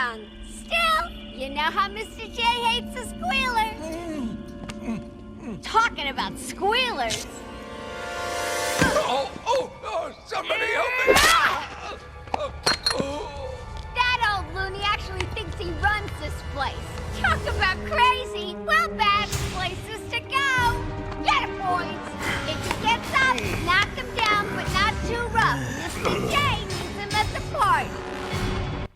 around. Still, you know how Mr. J hates a squealer. Talking about squealers. Oh, somebody help me! That old loony actually thinks he runs this place. Talk about crazy. Well, bad places to go. Get a point. If he gets up, knock him down, but not too rough. Mr. J needs him at the party.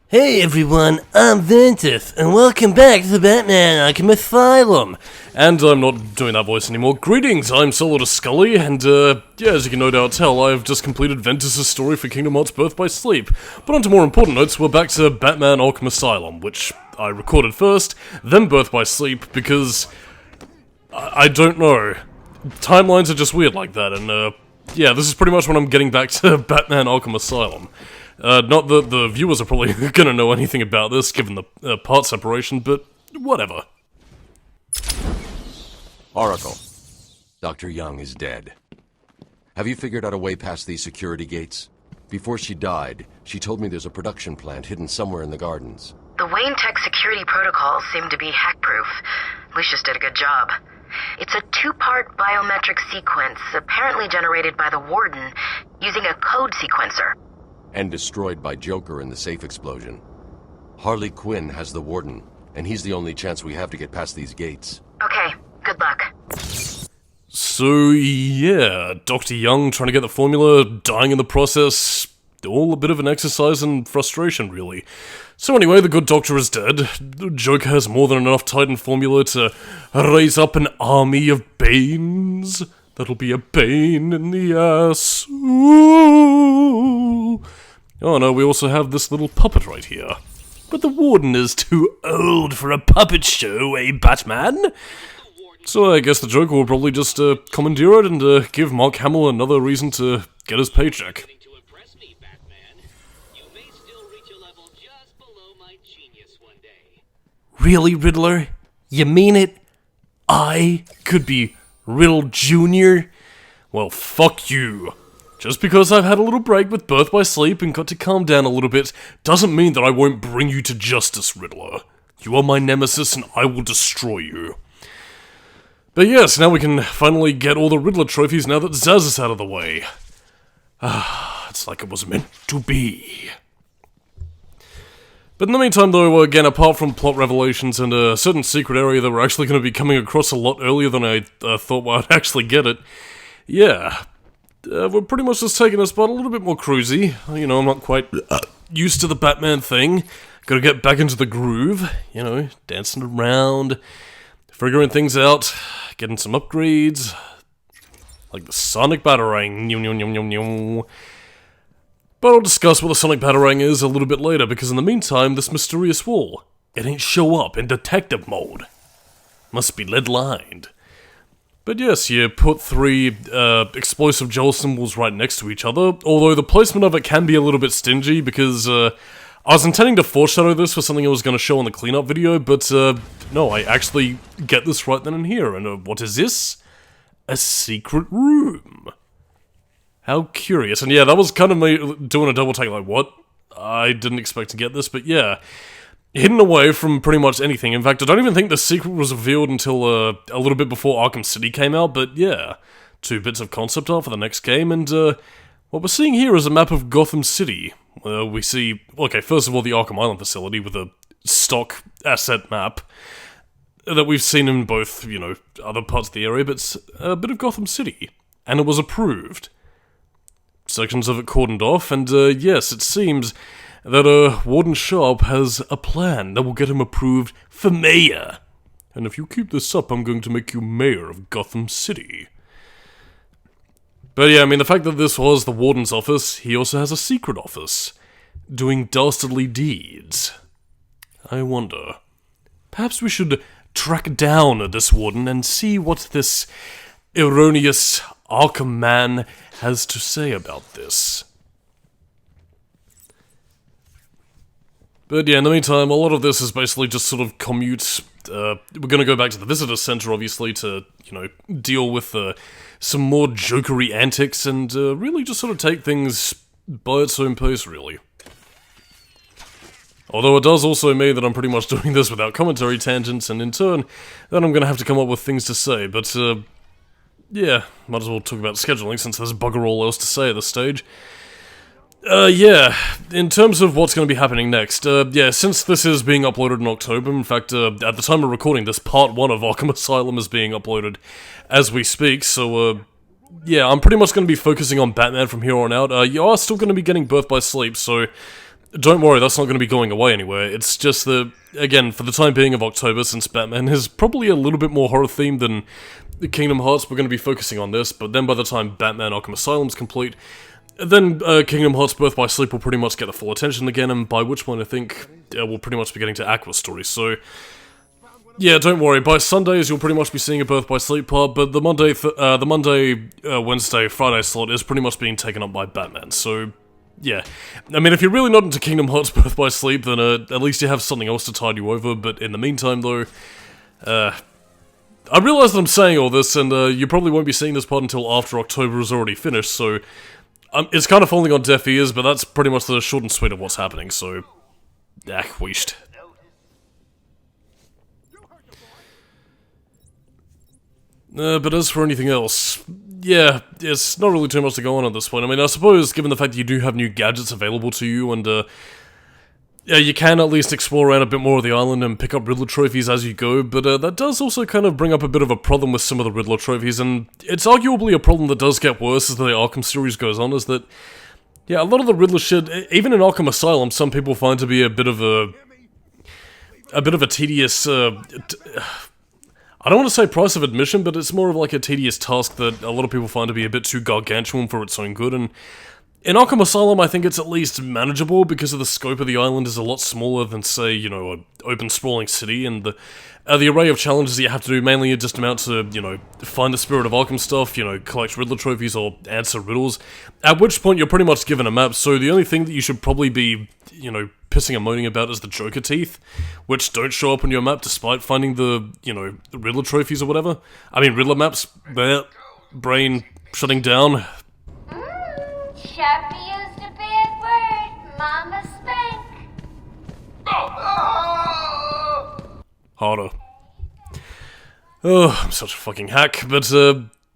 Hey everyone, I'm Ventus, and welcome back to the Batman Arkham Asylum. And I'm not doing that voice anymore. Greetings, I'm Solidus-Skully, and yeah, as you can no doubt tell, I've just completed Ventus' story for Kingdom Hearts Birth by Sleep. But on to more important notes, we're back to Batman Arkham Asylum, which I recorded first, then Birth by Sleep, because I don't know. Timelines are just weird like that, and yeah, this is pretty much when I'm getting back to Batman Arkham Asylum. Not that the viewers are probably gonna know anything about this, given the part separation, but whatever. Oracle, Dr. Young is dead. Have you figured out a way past these security gates? Before she died, she told me there's a production plant hidden somewhere in the gardens. The Wayne Tech security protocols seem to be hack-proof. Lucius did a good job. It's a two-part biometric sequence, apparently generated by the Warden, using a code sequencer. And destroyed by Joker in the safe explosion. Harley Quinn has the Warden, and he's the only chance we have to get past these gates. Okay, good luck. So yeah, Dr. Young trying to get the formula, dying in the process, all a bit of an exercise in frustration, really. So anyway, the good doctor is dead. Joker has more than enough Titan formula to raise up an army of Banes. That'll be a pain in the ass. Ooh. Oh no, we also have this little puppet right here. But the Warden is too old for a puppet show, eh, Batman? So I guess the Joker will probably just commandeer it and give Mark Hamill another reason to get his paycheck. Really, Riddler? You mean it? I could be Riddle Jr.? Well, fuck you. Just because I've had a little break with Birth by Sleep and got to calm down a little bit, doesn't mean that I won't bring you to justice, Riddler. You are my nemesis and I will destroy you. But yes, now we can finally get all the Riddler trophies now that Zaz is out of the way. It's like it was meant to be. But in the meantime though, again, apart from plot revelations and a certain secret area that we're actually going to be coming across a lot earlier than I thought I'd actually get it, yeah, we're pretty much just taking a spot a little bit more cruisy. You know, I'm not quite used to the Batman thing. Gotta get back into the groove, you know, dancing around, figuring things out, getting some upgrades, like the Sonic Batarang, But I'll discuss what the Sonic Batarang is a little bit later, because in the meantime, this mysterious wall, it ain't show up in detective mode. Must be lead-lined. But yes, you put three explosive gel symbols right next to each other, although the placement of it can be a little bit stingy, because I was intending to foreshadow this for something I was going to show in the cleanup video, but no, I actually get this right then and here, and what is this? A secret room. How curious. And yeah, that was kind of me doing a double take, like, what? I didn't expect to get this, but yeah. Hidden away from pretty much anything. In fact, I don't even think the secret was revealed until a little bit before Arkham City came out, but yeah. 2 bits of concept art for the next game, and what we're seeing here is a map of Gotham City. We see, okay, first of all, the Arkham Island facility with a stock asset map that we've seen in both, you know, other parts of the area, but it's a bit of Gotham City. And it was approved. Sections of it cordoned off, and yes, it seems that Warden Sharp has a plan that will get him approved for mayor. And if you keep this up, I'm going to make you mayor of Gotham City. But yeah, I mean, the fact that this was the Warden's office, he also has a secret office, doing dastardly deeds. I wonder, perhaps we should track down this Warden and see what this erroneous Arkham man has to say about this. But yeah, in the meantime, a lot of this is basically just sort of commute. We're gonna go back to the visitor center, obviously, to, you know, deal with some more jokery antics and really just sort of take things by its own pace, really. Although it does also mean that I'm pretty much doing this without commentary tangents, and in turn, then I'm gonna have to come up with things to say, but, yeah, might as well talk about scheduling since there's bugger all else to say at this stage. Yeah, in terms of what's going to be happening next, yeah, since this is being uploaded in October, in fact, at the time of recording this, Part 1 of Arkham Asylum is being uploaded as we speak, so, yeah, I'm pretty much going to be focusing on Batman from here on out. You are still going to be getting Birth by Sleep, so don't worry, that's not going to be going away anywhere. It's just that, again, for the time being of October, since Batman is probably a little bit more horror-themed than Kingdom Hearts, we're going to be focusing on this, but then by the time Batman Arkham Asylum's complete, then Kingdom Hearts Birth by Sleep will pretty much get the full attention again, and by which point I think we'll pretty much be getting to Aqua's story, so yeah, don't worry, by Sundays you'll pretty much be seeing a Birth by Sleep part, but the Monday, Wednesday, Friday slot is pretty much being taken up by Batman, so yeah. I mean, if you're really not into Kingdom Hearts Birth by Sleep, then at least you have something else to tide you over, but in the meantime though, I realise that I'm saying all this, and you probably won't be seeing this part until after October is already finished, so it's kind of falling on deaf ears, but that's pretty much the short and sweet of what's happening, so wheesht. But as for anything else, yeah, it's not really too much to go on at this point. I mean, I suppose, given the fact that you do have new gadgets available to you, and yeah, you can at least explore around a bit more of the island and pick up Riddler trophies as you go, but that does also kind of bring up a bit of a problem with some of the Riddler trophies, and it's arguably a problem that does get worse as the Arkham series goes on, is that, yeah, a lot of the Riddler shit, even in Arkham Asylum, some people find to be a bit of a tedious, I don't want to say price of admission, but it's more of like a tedious task that a lot of people find to be a bit too gargantuan for its own good, and in Arkham Asylum, I think it's at least manageable because of the scope of the island is a lot smaller than, say, you know, an open sprawling city, and the array of challenges that you have to do mainly just amount to, you know, find the Spirit of Arkham stuff, you know, collect Riddler trophies or answer riddles, at which point you're pretty much given a map, so the only thing that you should probably be, you know, pissing and moaning about is the Joker teeth, which don't show up on your map despite finding the, you know, Riddler trophies or whatever. I mean, Riddler maps, brain shutting down. Sharpie used a bad word. Mama spank. Harder. Oh, I'm such a fucking hack, but,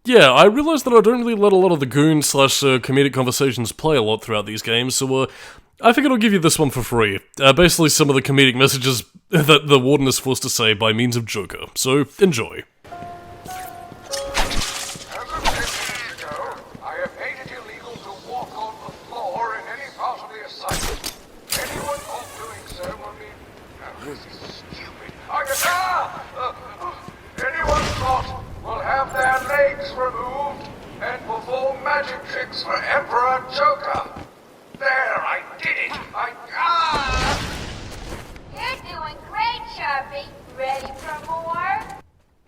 yeah, I realized that I don't really let a lot of the goon/comedic conversations play a lot throughout these games, so, I figured I'll give you this one for free. Basically some of the comedic messages that the Warden is forced to say by means of Joker, so enjoy. Removed and perform magic tricks for Emperor Joker. There, I did it. You're doing great, Sharpie. Ready for more?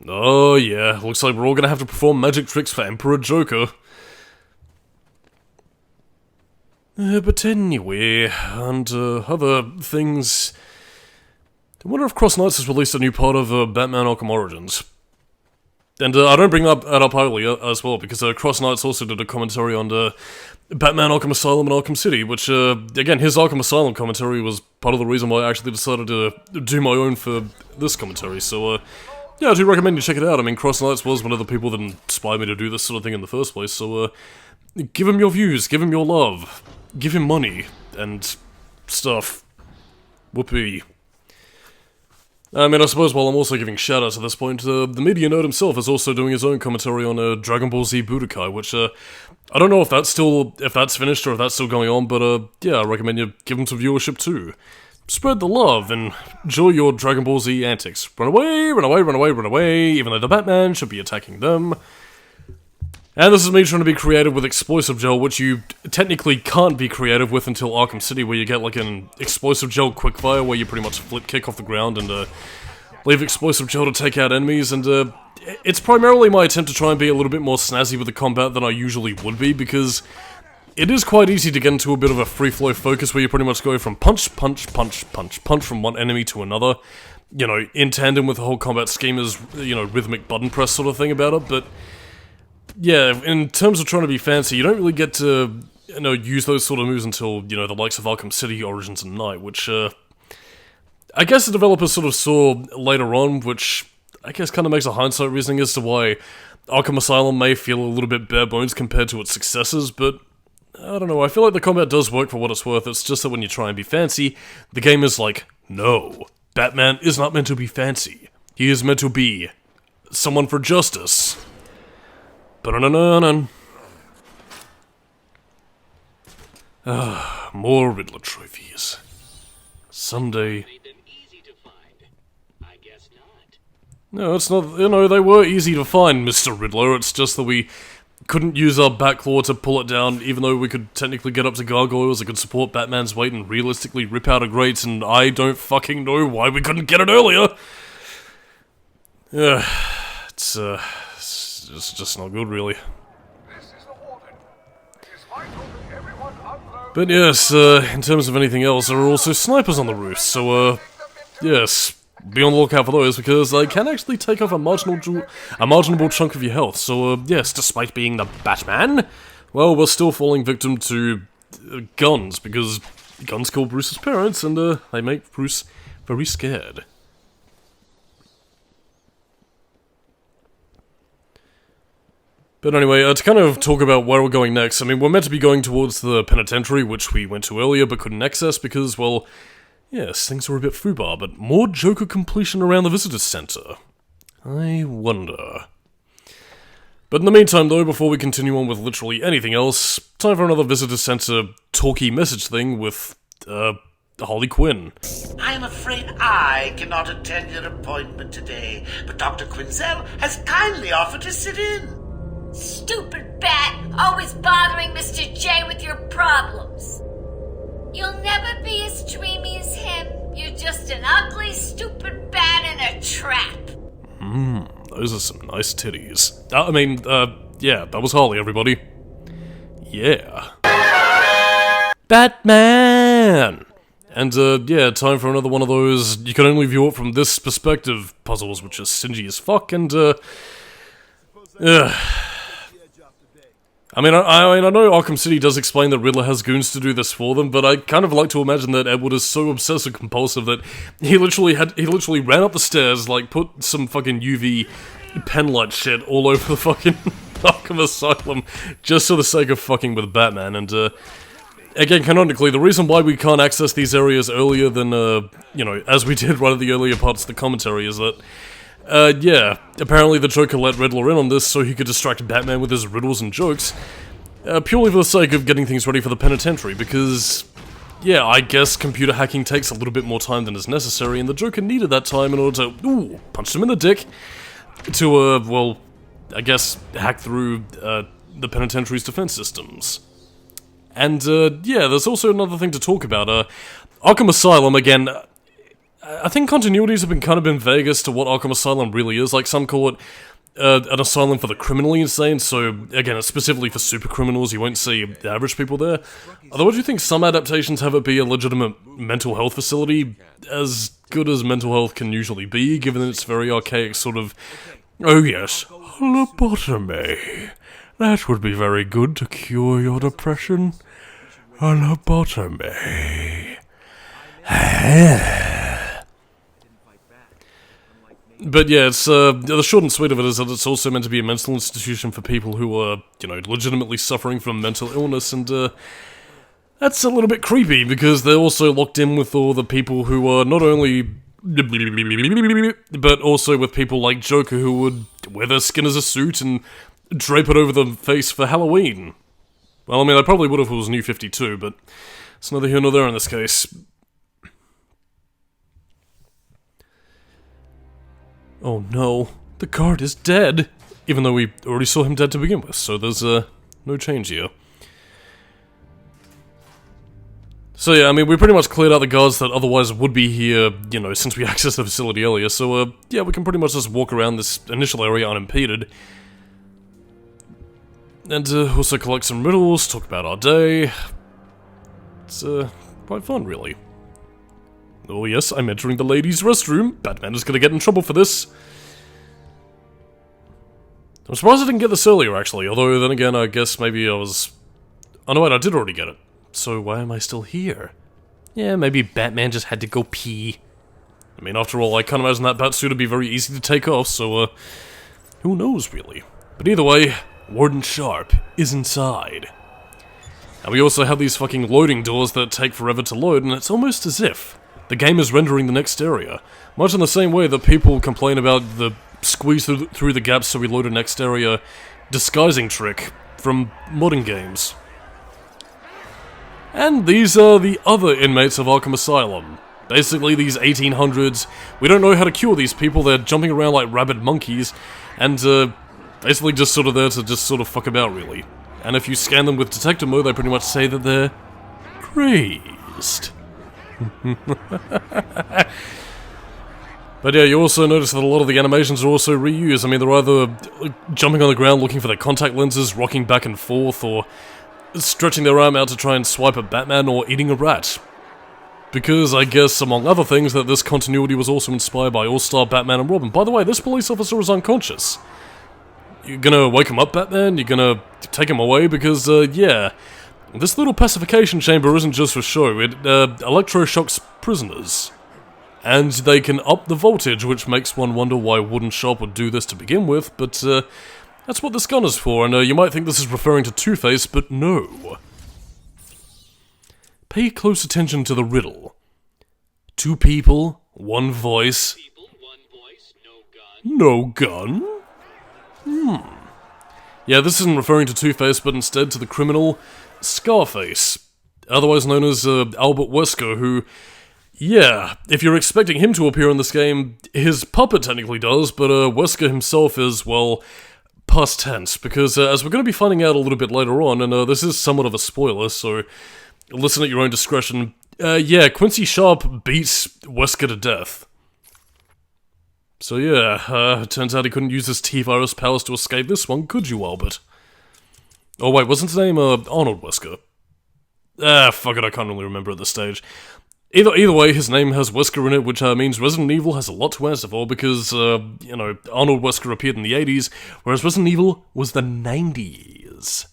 Oh yeah, looks like we're all gonna have to perform magic tricks for Emperor Joker. But anyway, and other things. I wonder if Cross Knights has released a new part of Batman Arkham Origins. And I don't bring that up highly as well, because Cross Knights also did a commentary on Batman Arkham Asylum and Arkham City, which, again, his Arkham Asylum commentary was part of the reason why I actually decided to do my own for this commentary, so, yeah, I do recommend you check it out. I mean, Cross Knights was one of the people that inspired me to do this sort of thing in the first place, so, give him your views, give him your love, give him money, and stuff. Whoopee. I mean, I suppose while I'm also giving shoutouts at this point, the media nerd himself is also doing his own commentary on Dragon Ball Z Budokai, which, I don't know if that's finished or if that's still going on, but, yeah, I recommend you give him some viewership too. Spread the love and enjoy your Dragon Ball Z antics. Run away, run away, run away, run away, even though the Batman should be attacking them. And this is me trying to be creative with explosive gel, which you technically can't be creative with until Arkham City, where you get like an explosive gel quickfire, where you pretty much flip kick off the ground and leave explosive gel to take out enemies, and it's primarily my attempt to try and be a little bit more snazzy with the combat than I usually would be, because it is quite easy to get into a bit of a free-flow focus where you pretty much go from punch, punch, punch, punch, punch from one enemy to another, you know, in tandem with the whole combat scheme as, you know, rhythmic button press sort of thing about it, but yeah, in terms of trying to be fancy, you don't really get to, you know, use those sort of moves until, you know, the likes of Arkham City, Origins, and Night, which, I guess the developers sort of saw later on, which I guess kind of makes a hindsight reasoning as to why Arkham Asylum may feel a little bit bare bones compared to its successors, but I don't know, I feel like the combat does work for what it's worth. It's just that when you try and be fancy, the game is like, no, Batman is not meant to be fancy. He is meant to be someone for justice. Ba-na-na-na-na. More Riddler trophies. Someday. No, it's not. You know, they were easy to find, Mr. Riddler. It's just that we couldn't use our backlaw to pull it down, even though we could technically get up to gargoyles that could support Batman's weight and realistically rip out a grate, and I don't fucking know why we couldn't get it earlier. Yeah, it's just not good, really. This is the warden. It is vital that everyone unload. But yes, in terms of anything else, there are also snipers on the roof, so, yes, be on the lookout for those, because they can actually take off a marginable chunk of your health, so, yes, despite being the Batman, well, we're still falling victim to guns, because guns kill Bruce's parents, and, they make Bruce very scared. But anyway, to kind of talk about where we're going next, I mean, we're meant to be going towards the penitentiary, which we went to earlier but couldn't access because, well, yes, things were a bit foobar, but more Joker completion around the visitor center. I wonder. But in the meantime, though, before we continue on with literally anything else, time for another visitor center talky message thing with, Harley Quinn. I am afraid I cannot attend your appointment today, but Dr. Quinzel has kindly offered to sit in. Stupid bat, always bothering Mr. J with your problems. You'll never be as dreamy as him. You're just an ugly, stupid bat in a trap. Those are some nice titties. Yeah, that was Harley, everybody. Yeah. Batman! And, yeah, time for another one of those you can only view it from this perspective puzzles, which is stingy as fuck, and, I mean, I know Arkham City does explain that Riddler has goons to do this for them, but I kind of like to imagine that Edward is so obsessive compulsive that he literally ran up the stairs, like, put some fucking UV pen light shit all over the fucking Arkham Asylum, just for the sake of fucking with Batman, and, again, canonically, the reason why we can't access these areas earlier than, you know, as we did right at the earlier parts of the commentary is that, yeah, apparently the Joker let Riddler in on this so he could distract Batman with his riddles and jokes, purely for the sake of getting things ready for the penitentiary, because, yeah, I guess computer hacking takes a little bit more time than is necessary, and the Joker needed that time in order to, punch him in the dick, to, well, I guess, hack through, the penitentiary's defense systems. And, yeah, there's also another thing to talk about, Arkham Asylum, again, I think continuities have been vague as to what Arkham Asylum really is. Like, some call it an asylum for the criminally insane, so, again, it's specifically for super criminals, you won't see the average people there. Otherwise, you think some adaptations have it be a legitimate mental health facility, as good as mental health can usually be, given its very archaic sort of, oh yes, lobotomy. That would be very good to cure your depression. A lobotomy. But yeah, it's, the short and sweet of it is that it's also meant to be a mental institution for people who are, you know, legitimately suffering from mental illness, and, that's a little bit creepy, because they're also locked in with all the people who are not only but also with people like Joker who would wear their skin as a suit and drape it over the face for Halloween. Well, I mean, I probably would have if it was New 52, but it's neither here nor there in this case. Oh no, the guard is dead! Even though we already saw him dead to begin with, so there's, no change here. So yeah, I mean, we pretty much cleared out the guards that otherwise would be here, you know, since we accessed the facility earlier, so, yeah, we can pretty much just walk around this initial area unimpeded. And, also collect some riddles, talk about our day. It's, quite fun, really. Oh yes, I'm entering the ladies' restroom. Batman is gonna get in trouble for this. I'm surprised I didn't get this earlier, actually, although then again, I guess maybe I was... Oh no wait, I did already get it. So why am I still here? Yeah, maybe Batman just had to go pee. I mean, after all, I can't imagine that batsuit would be very easy to take off, so, who knows, really? But either way, Warden Sharp is inside. And we also have these fucking loading doors that take forever to load, and it's almost as if the game is rendering the next area. Much in the same way that people complain about the squeeze through the gaps so we load a next area disguising trick from modern games. And these are the other inmates of Arkham Asylum. Basically, these 1800s, we don't know how to cure these people, they're jumping around like rabid monkeys, and basically just sort of there to just sort of fuck about, really. And if you scan them with detective mode, they pretty much say that they're crazed. But yeah, you also notice that a lot of the animations are also reused. I mean, they're either jumping on the ground looking for their contact lenses, rocking back and forth, or stretching their arm out to try and swipe at Batman, or eating a rat. Because I guess, among other things, that this continuity was also inspired by All-Star Batman and Robin. By the way, this police officer is unconscious. You gonna wake him up, Batman? You gonna take him away? Because, yeah, this little pacification chamber isn't just for show. It electroshocks prisoners. And they can up the voltage, which makes one wonder why Warden Sharp would do this to begin with, but, that's what this gun is for, and you might think this is referring to Two-Face, but no. Pay close attention to the riddle. 2 people, 1 voice. No gun? Yeah, this isn't referring to Two-Face, but instead to the criminal Scarface, otherwise known as Albert Wesker, who, yeah, if you're expecting him to appear in this game, his puppet technically does, but Wesker himself is, well, past tense, because as we're going to be finding out a little bit later on, and this is somewhat of a spoiler, so listen at your own discretion. Yeah, Quincy Sharp beats Wesker to death. So yeah, turns out he couldn't use his T-Virus powers to escape this one, could you, Albert? Oh wait, wasn't his name Arnold Wesker? Fuck it, I can't really remember at this stage. Either way, his name has Wesker in it, which means Resident Evil has a lot to answer for, because, you know, Arnold Wesker appeared in the 80s, whereas Resident Evil was the 90s.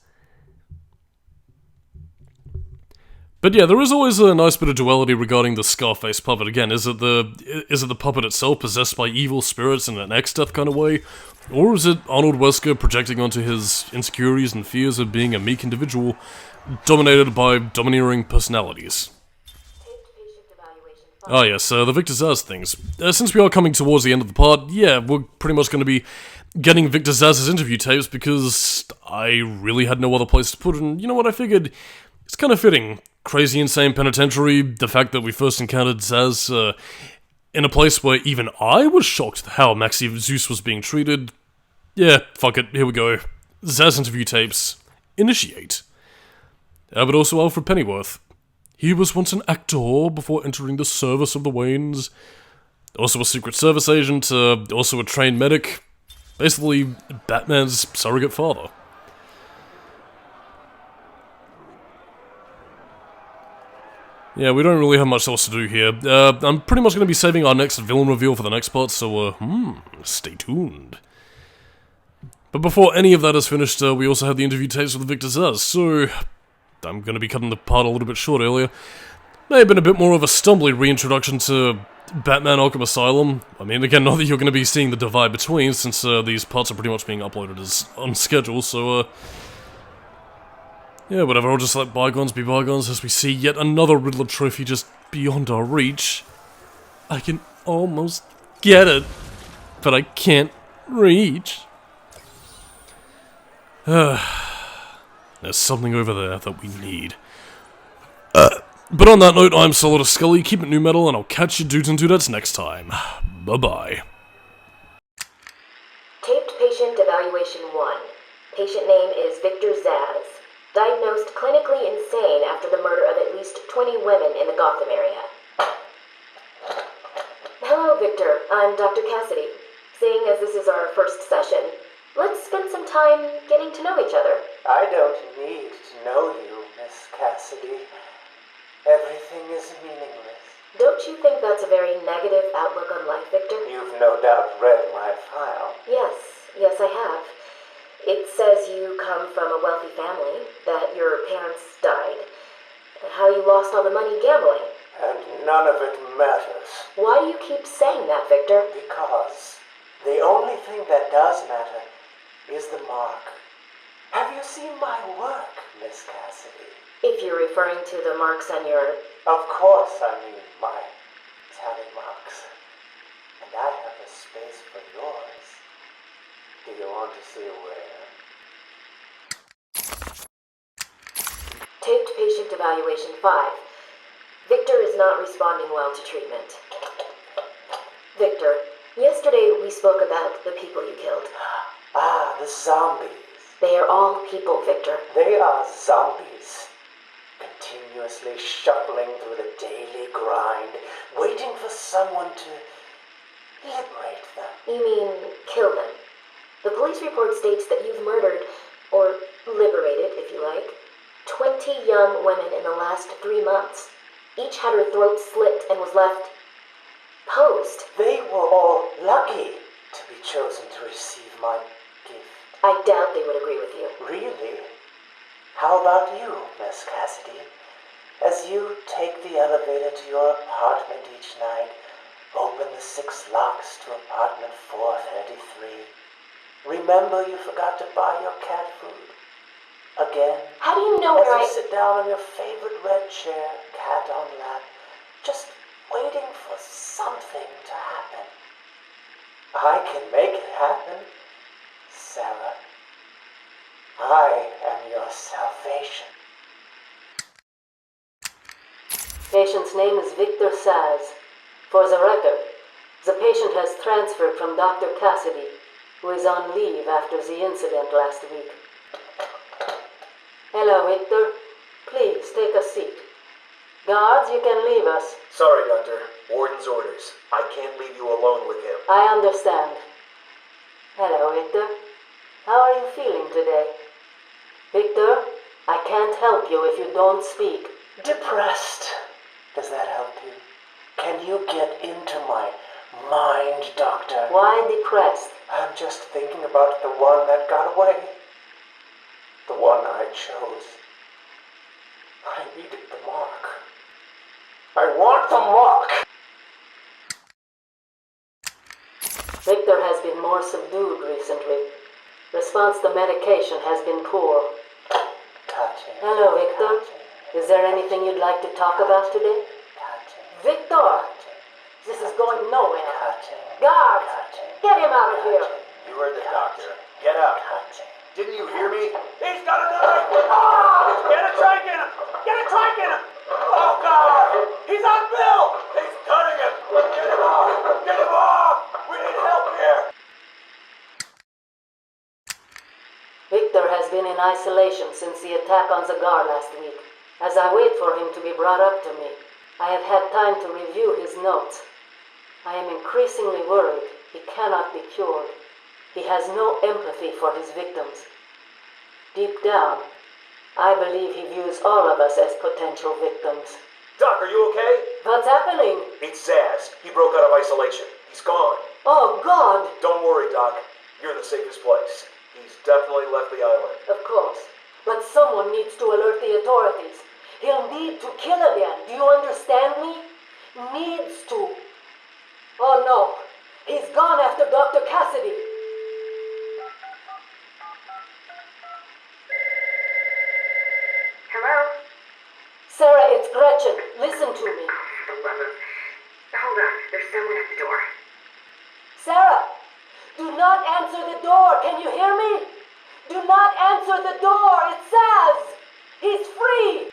But yeah, there is always a nice bit of duality regarding the Scarface puppet. Again, is it the puppet itself possessed by evil spirits in an X-Death kind of way? Or is it Arnold Wesker projecting onto his insecurities and fears of being a meek individual dominated by domineering personalities? Oh yes, the Victor Zsasz things. Since we are coming towards the end of the part, yeah, we're pretty much going to be getting Victor Zsasz's interview tapes because I really had no other place to put it, and you know what, I figured it's kind of fitting. Crazy Insane Penitentiary, the fact that we first encountered Zsasz in a place where even I was shocked how Maxi Zeus was being treated. Yeah, fuck it, here we go. Zsasz interview tapes. Initiate. But also Alfred Pennyworth. He was once an actor before entering the service of the Waynes. Also a Secret Service agent, also a trained medic. Basically, Batman's surrogate father. Yeah, we don't really have much else to do here. I'm pretty much going to be saving our next villain reveal for the next part, so, stay tuned. But before any of that is finished, we also have the interview tapes with Victor Zsasz, so I'm going to be cutting the part a little bit short earlier. May have been a bit more of a stumbly reintroduction to Batman Arkham Asylum. I mean, again, not that you're going to be seeing the divide between, since these parts are pretty much being uploaded as on schedule, so, yeah, whatever, I'll just let bygones be bygones as we see yet another Riddler trophy just beyond our reach. I can almost get it, but I can't reach. There's something over there that we need. But on that note, I'm Solidus-Skully, keep it new metal, and I'll catch you dudes and dudettes next time. Bye-bye. Taped patient evaluation 1. Patient name is Victor Zsasz. Diagnosed clinically insane after the murder of at least 20 women in the Gotham area. Hello, Victor. I'm Dr. Cassidy. Seeing as this is our first session, let's spend some time getting to know each other. I don't need to know you, Miss Cassidy. Everything is meaningless. Don't you think that's a very negative outlook on life, Victor? You've no doubt read my file. Yes, I have. It says you come from a wealthy family, that your parents died, how you lost all the money gambling. And none of it matters. Why do you keep saying that, Victor? Because the only thing that does matter is the mark. Have you seen my work, Miss Cassidy? If you're referring to the marks on your... Of course I mean my tally marks. And I have a space for yours. Do you want to see where? Taped patient evaluation 5. Victor is not responding well to treatment. Victor, yesterday we spoke about the people you killed. Ah, the zombies. They are all people, Victor. They are zombies. Continuously shuffling through the daily grind, waiting for someone to liberate them. You mean kill them? The police report states that you've murdered, or liberated, if you like, 20 young women in the last 3 months. Each had her throat slit and was left posed. They were all lucky to be chosen to receive my gift. I doubt they would agree with you. Really? How about you, Miss Cassidy? As you take the elevator to your apartment each night, open the 6 locks to apartment 433. Remember you forgot to buy your cat food. Again. How do you know as where you sit down on your favorite red chair, cat on lap, just waiting for something to happen. I can make it happen, Sarah. I am your salvation. Patient's name is Victor Saz. For the record, the patient has transferred from Dr. Cassidy, who is on leave after the incident last week. Hello, Victor. Please, take a seat. Guards, you can leave us. Sorry, Doctor. Warden's orders. I can't leave you alone with him. I understand. Hello, Victor. How are you feeling today? Victor, I can't help you if you don't speak. Depressed. Does that help you? Can you get into my mind, Doctor? Why depressed? I'm just thinking about the one that got away. The one I chose. I needed the mark. I want the mark! Victor has been more subdued recently. Response to medication has been poor. Touching. Hello, Victor. Is there anything you'd like to talk about today? Victor! This is going nowhere. Guards! Get him out of here! You heard the doctor. Get out. Didn't you hear me? He's got a knife! Ah! Get a trike in him! Get a trike in him! Oh, God! He's on Bill! He's cutting him! Get him off! Get him off! We need help here! Victor has been in isolation since the attack on Zagar last week. As I wait for him to be brought up to me, I have had time to review his notes. I am increasingly worried he cannot be cured. He has no empathy for his victims. Deep down, I believe he views all of us as potential victims. Doc, are you okay? What's happening? It's Zaz. He broke out of isolation. He's gone. Oh, God! Don't worry, Doc. You're in the safest place. He's definitely left the island. Of course. But someone needs to alert the authorities. He'll need to kill again. Do you understand me? Needs to. Oh, no. He's gone after Dr. Cassidy. Hello? Sarah, it's Gretchen. Listen to me. For the love of... Hold on. There's someone at the door. Sarah, do not answer the door. Can you hear me? Do not answer the door. It says he's free.